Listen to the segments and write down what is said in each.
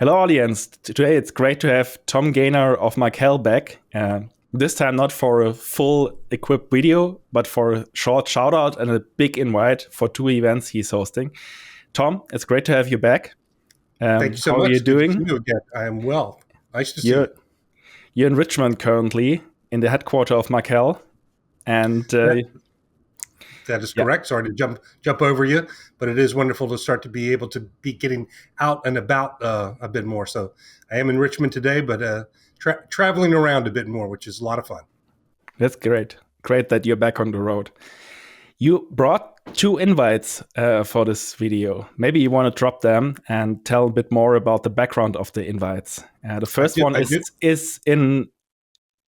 Hello, audience. Today it's great to have Tom Gayner of Markel back. This time not for a full equipped video, but for a short shout out and a big invite for two events he's hosting. Tom, it's great to have you back. Thank you so how much. are you Good to see doing? you again. I am well. Nice to see You're, you. you're in Richmond currently, in the headquarters of Markel. And That, that is yeah, correct. Sorry to jump over you, but it is wonderful to start to be able to be getting out and about a bit more. So I am in Richmond today, but traveling around a bit more, which is a lot of fun. that's great. Great that you're back on the road. You brought two invites for this video. Maybe you want to drop them and tell a bit more about the background of the invites. The I first did. one I did. is in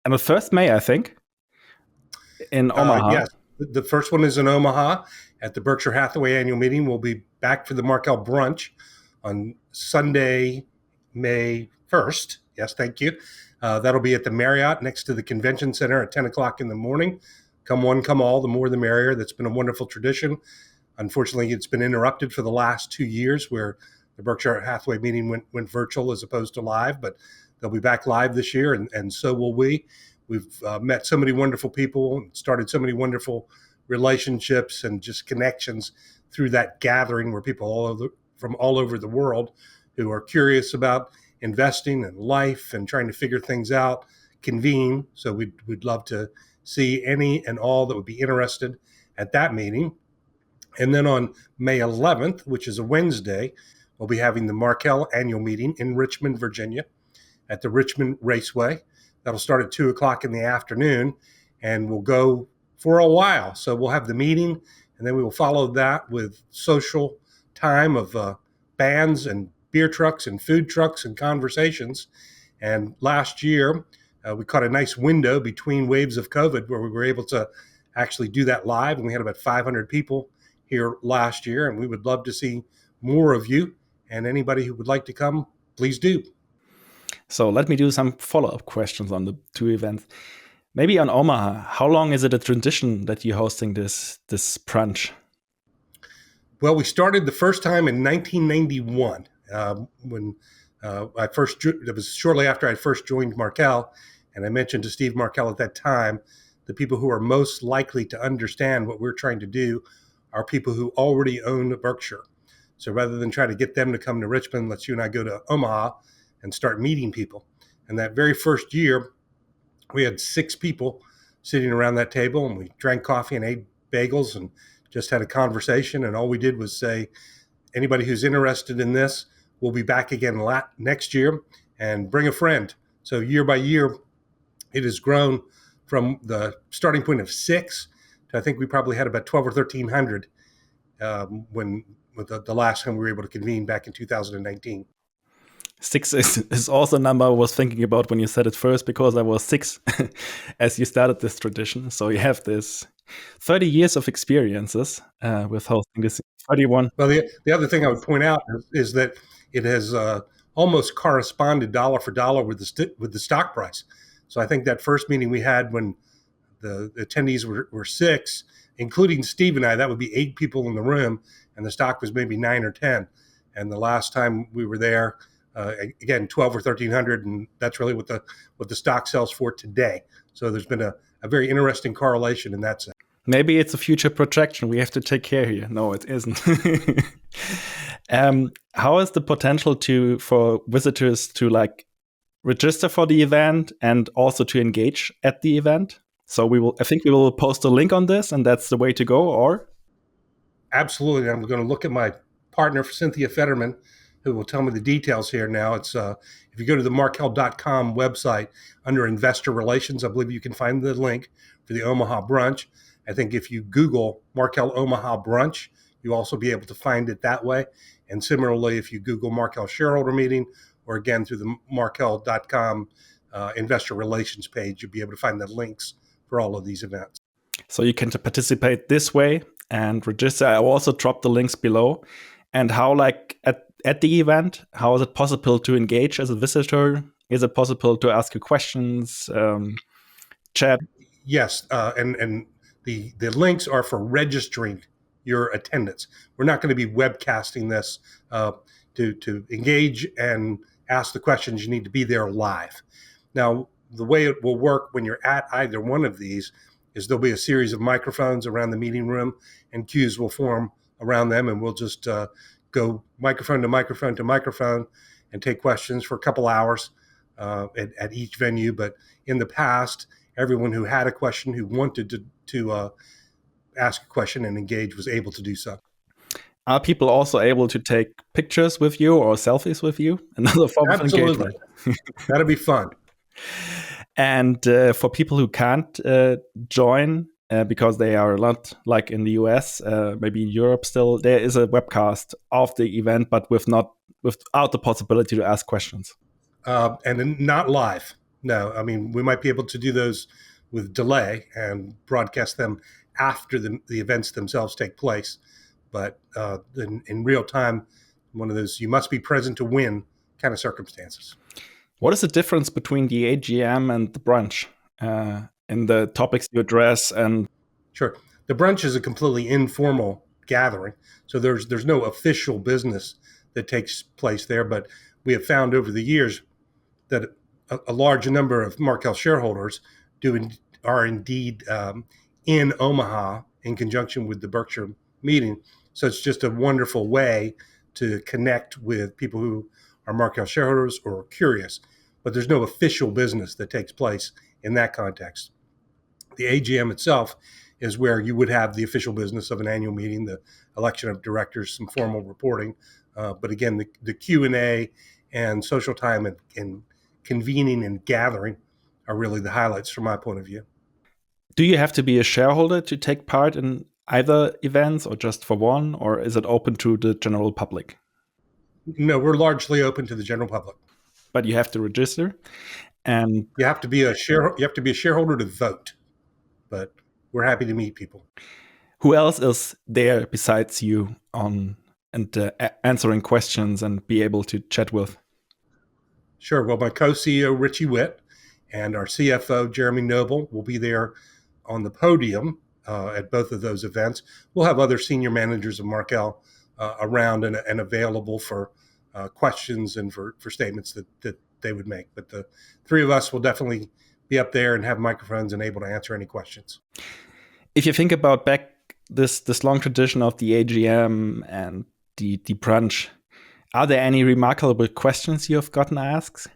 on the 1st May, I think, in Omaha. Yes, the first one is in Omaha at the Berkshire Hathaway annual meeting. We'll be back for the Markel Brunch on Sunday, May 1st. Yes, thank you. That'll be at the Marriott next to the Convention Center at 10 o'clock in the morning. Come one, come all, the more the merrier. That's been a wonderful tradition. Unfortunately, it's been interrupted for the last 2 years where the Berkshire Hathaway meeting went virtual as opposed to live, but they'll be back live this year, and so will we. We've met so many wonderful people and started so many wonderful relationships and just connections through that gathering where people from all over the world who are curious about investing and life and trying to figure things out convene. So we'd love to see any and all that would be interested at that meeting. And then on May 11th, which is a Wednesday, we'll be having the Markel annual meeting in Richmond, Virginia at the Richmond Raceway. That'll start at 2 o'clock in the afternoon and we'll go for a while. So we'll have the meeting and then we will follow that with social time of bands and beer trucks and food trucks and conversations. And last year, we caught a nice window between waves of COVID where we were able to actually do that live. And we had about 500 people here last year. And we would love to see more of you. And anybody who would like to come, please do. So let me do some follow-up questions on the two events. Maybe on Omaha, how long is it a tradition that you're hosting this brunch? Well, we started the first time in 1991 when it was shortly after I first joined Markel. And I mentioned to Steve Markel at that time, the people who are most likely to understand what we're trying to do are people who already own Berkshire. So rather than try to get them to come to Richmond, let's you and I go to Omaha and start meeting people. And that very first year, we had 6 people sitting around that table and we drank coffee and ate bagels and just had a conversation. And all we did was say, anybody who's interested in this, we'll be back again next year and bring a friend. So year by year, it has grown from the starting point of 6 to I think we probably had about 12 or 1,300 when the last time we were able to convene back in 2019. 6 is also a number I was thinking about when you said it first, because I was 6 as you started this tradition. So you have this 30 years of experiences with hosting this 31. Well, the other thing I would point out is that it has almost corresponded dollar for dollar with the stock price. So I think that first meeting we had when the attendees were 6, including Steve and I, that would be 8 people in the room, and the stock was maybe 9 or 10. And the last time we were there, again, 12 or 1,300, and that's really what the stock sells for today. So there's been a very interesting correlation in that sense. Maybe it's a future projection we have to take care here. No, it isn't. How is the potential for visitors to register for the event and also to engage at the event? So I think we will post a link on this, and that's the way to go, or? Absolutely. I'm going to look at my partner, Cynthia Fetterman, who will tell me the details here now. It's if you go to the markel.com website under investor relations, I believe you can find the link for the Omaha Brunch. I think if you Google Markel Omaha Brunch, you'll also be able to find it that way. And similarly, if you Google Markel shareholder meeting, or again through the markel.com investor relations page, you'll be able to find the links for all of these events. So you can participate this way and register. I will also drop the links below. And how, at the event, how is it possible to engage as a visitor? Is it possible to ask you questions, chat? Yes, and the links are for registering your attendance. We're not going to be webcasting this to engage and ask the questions, you need to be there live. Now, the way it will work when you're at either one of these is there'll be a series of microphones around the meeting room, and queues will form around them, and we'll just go microphone to microphone to microphone and take questions for a couple hours at each venue. But in the past, everyone who had a question, who wanted to ask a question and engage, was able to do so. Are people also able to take pictures with you or selfies with you? Another form of Absolutely. engagement. That'll be fun. And for people who can't join because they are not like in the US, maybe in Europe still, there is a webcast of the event, but without the possibility to ask questions. And not live. No, I mean, we might be able to do those with delay and broadcast them after the events themselves take place. But in real time, one of those you must be present to win kind of circumstances. What is the difference between the AGM and the brunch in the topics you address? And sure, the brunch is a completely informal gathering, so there's no official business that takes place there. But we have found over the years that a large number of Markel shareholders are indeed in Omaha in conjunction with the Berkshire meeting. So it's just a wonderful way to connect with people who are Markel shareholders or are curious. But there's no official business that takes place in that context. The AGM itself is where you would have the official business of an annual meeting, the election of directors, some formal reporting. But again, the Q&A and social time and convening and gathering are really the highlights from my point of view. Do you have to be a shareholder to take part in either events or just for one, or is it open to the general public? No, we're largely open to the general public. But you have to register, and you have to be a shareholder to vote. But we're happy to meet people. Who else is there besides you on and answering questions and be able to chat with? Sure. Well, my co-CEO Richie Witt and our CFO Jeremy Noble will be there on the podium at both of those events. We'll have other senior managers of Markel around and available for questions and for statements that they would make. But the three of us will definitely be up there and have microphones and able to answer any questions. If you think about back this long tradition of the AGM and the brunch, are there any remarkable questions you have gotten asked?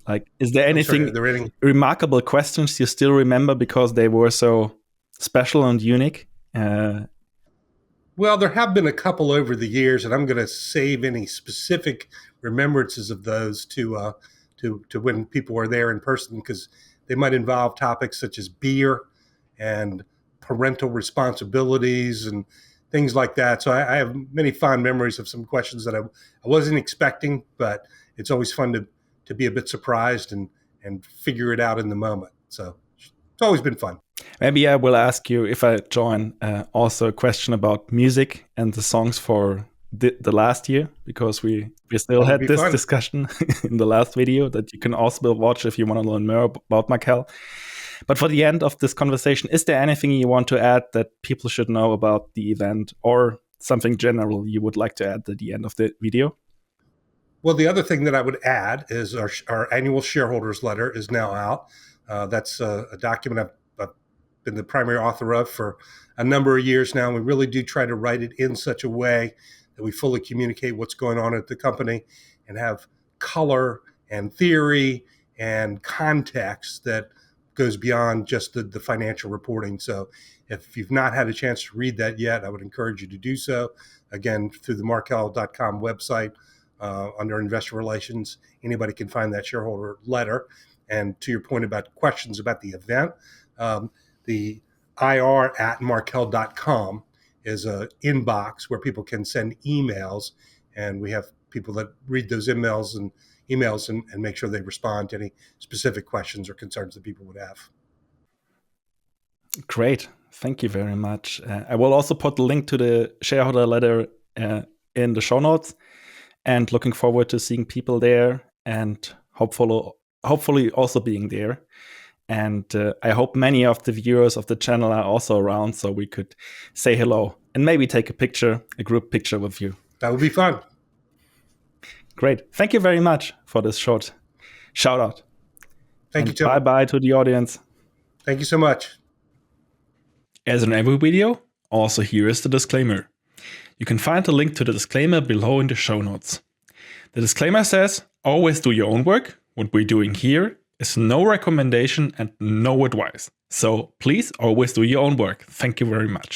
Like, is there anything remarkable questions you still remember because they were so special and unique? Well, there have been a couple over the years, and I'm going to save any specific remembrances of those to when people are there in person, because they might involve topics such as beer and parental responsibilities and things like that. So I have many fond memories of some questions that I wasn't expecting, but it's always fun to be a bit surprised and figure it out in the moment. So it's always been fun. Maybe I will ask you, if I join, also a question about music and the songs for the last year, because we still had this discussion in the last video that you can also watch if you want to learn more about Markel. But for the end of this conversation, is there anything you want to add that people should know about the event, or something general you would like to add at the end of the video? Well, the other thing that I would add is our annual shareholders letter is now out. That's a document I've been the primary author of for a number of years now. We really do try to write it in such a way that we fully communicate what's going on at the company and have color and theory and context that goes beyond just the financial reporting. So if you've not had a chance to read that yet, I would encourage you to do so. Again, through the markel.com website, under investor relations, anybody can find that shareholder letter. And to your point about questions about the event, the ir@markel.com is an inbox where people can send emails, and we have people that read those emails and make sure they respond to any specific questions or concerns that people would have. Great. Thank you very much. I will also put the link to the shareholder letter in the show notes, and looking forward to seeing people there and hopefully also being there. And I hope many of the viewers of the channel are also around, so we could say hello and maybe take a group picture with you. That would be fun. Great. Thank you very much for this short shout out. Thank you, Tom. Bye-bye to the audience. Thank you so much. As in every video, also here is the disclaimer. You can find the link to the disclaimer below in the show notes. The disclaimer says, always do your own work. What we're doing here is no recommendation and no advice. So please always do your own work. Thank you very much.